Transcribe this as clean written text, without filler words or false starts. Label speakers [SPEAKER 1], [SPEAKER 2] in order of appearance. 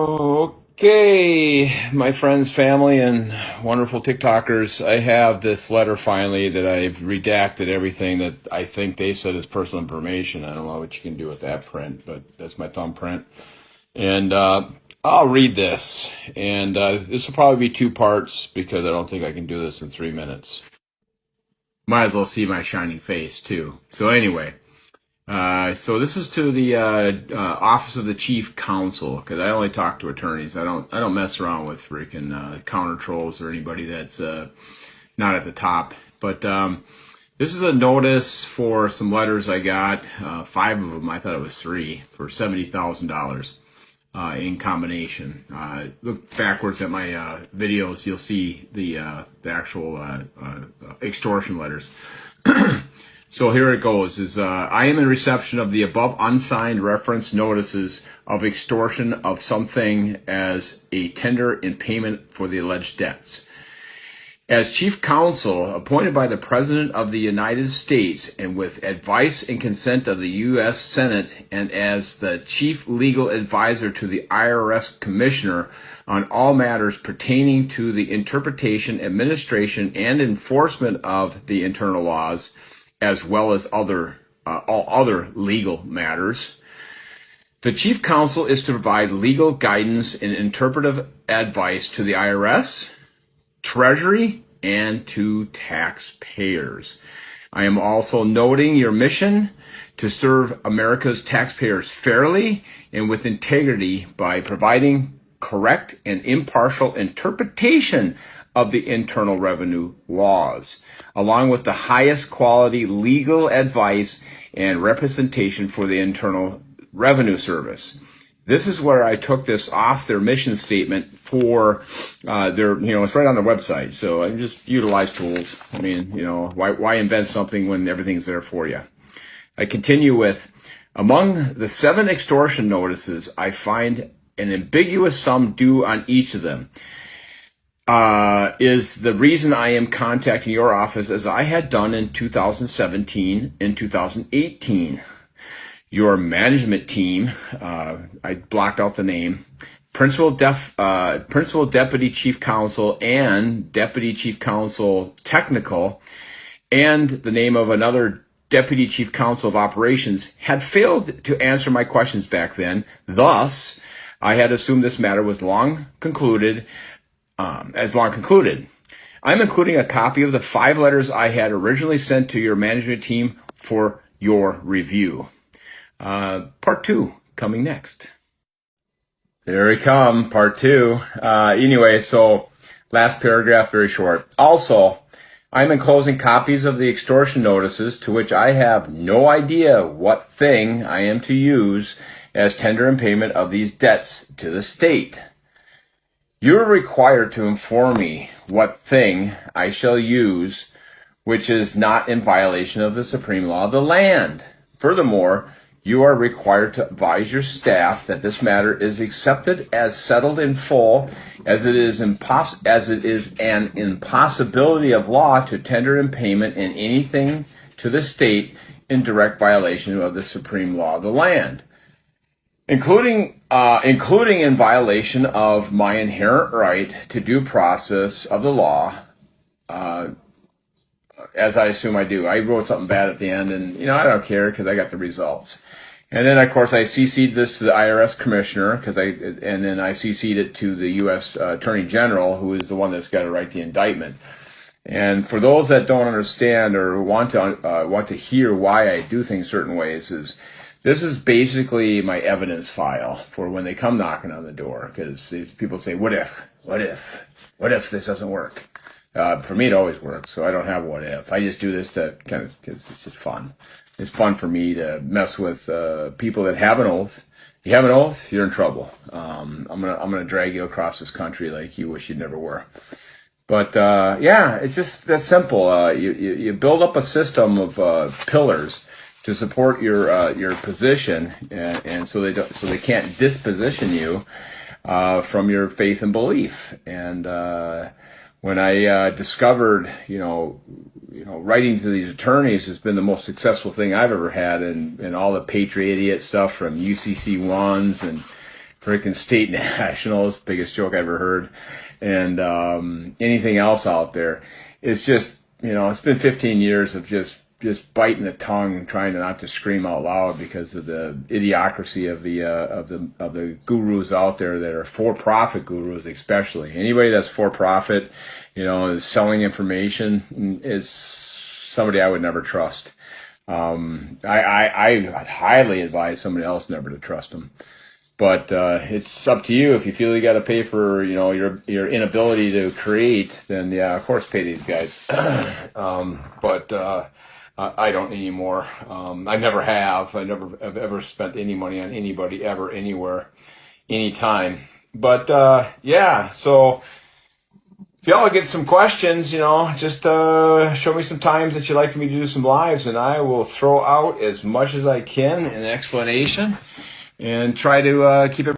[SPEAKER 1] Okay, my friends, family, and wonderful TikTokers, I have this letter finally that I've redacted everything that I think they said is personal information. I don't know what you can do with that print, but that's my thumbprint. And I'll read this. And this will probably be two parts because I don't think I can do this in 3 minutes. Might as well see my shining face, too. So, anyway. So this is to the Office of the Chief Counsel, because I only talk to attorneys. I don't mess around with freaking counter trolls or anybody that's not at the top. But this is a notice for some letters I got, five of them. I thought it was three for $70,000 in combination. Look backwards at my videos, you'll see the actual extortion letters. So here it goes, I am in reception of the above unsigned reference notices of extortion of something as a tender in payment for the alleged debts. As Chief Counsel appointed by the President of the United States and with advice and consent of the U.S. Senate, and as the Chief Legal Advisor to the IRS Commissioner on all matters pertaining to the interpretation, administration, and enforcement of the internal laws, as well as all other legal matters. The Chief Counsel is to provide legal guidance and interpretive advice to the IRS, Treasury, and to taxpayers. I am also noting your mission to serve America's taxpayers fairly and with integrity by providing correct and impartial interpretation of the Internal Revenue laws, along with the highest quality legal advice and representation for the Internal Revenue Service. This is where I took this off their mission statement for it's right on their website. So I just utilize tools. I mean, why invent something when everything's there for you? I continue with, among the 7 extortion notices, I find an ambiguous sum due on each of them. Is the reason I am contacting your office, as I had done in 2017 and 2018. Your management team, I blocked out the name, Principal Deputy Chief Counsel and Deputy Chief Counsel Technical, and the name of another Deputy Chief Counsel of Operations had failed to answer my questions back then. Thus, I had assumed this matter was long concluded. I'm including a copy of the 5 letters I had originally sent to your management team for your review. Part 2 coming next. There we come, part 2. Anyway, so last paragraph, very short. Also, I'm enclosing copies of the extortion notices to which I have no idea what thing I am to use as tender in payment of these debts to the state. You are required to inform me what thing I shall use which is not in violation of the supreme law of the land. Furthermore, you are required to advise your staff that this matter is accepted as settled in full, as it is an impossibility of law to tender in payment in anything to the state in direct violation of the supreme law of the land, including in violation of my inherent right to due process of the law, as I assume I do. I wrote something bad at the end, and I don't care because I got the results. And then, of course, I CC'd this to the IRS commissioner and then I CC'd it to the U.S. Attorney General, who is the one that's got to write the indictment. And for those that don't understand or want to hear why I do things certain ways, this is basically my evidence file for when they come knocking on the door, because these people say, what if this doesn't work? For me, it always works, so I don't have what if. I just do this to because it's just fun. It's fun for me to mess with people that have an oath. If you have an oath, you're in trouble. I'm gonna drag you across this country like you wish you never were. But it's just that simple. You build up a system of pillars to support your position, and so they can't disposition you from your faith and belief. And when I discovered, writing to these attorneys has been the most successful thing I've ever had, and all the Patriot Idiot stuff from UCC ones and freaking State Nationals, biggest joke I ever heard, and anything else out there. It's just, it's been 15 years of just biting the tongue and trying not to scream out loud because of the idiocracy of the gurus out there that are for-profit gurus, especially. Anybody that's for-profit, is selling information is somebody I would never trust. I highly advise somebody else never to trust them. But it's up to you. If you feel you got to pay for your inability to create, then yeah, of course, pay these guys. But I don't anymore. I never have. I never have ever spent any money on anybody ever, anywhere, anytime. But yeah, so if y'all get some questions, just show me some times that you'd like me to do some lives, and I will throw out as much as I can in explanation and try to keep it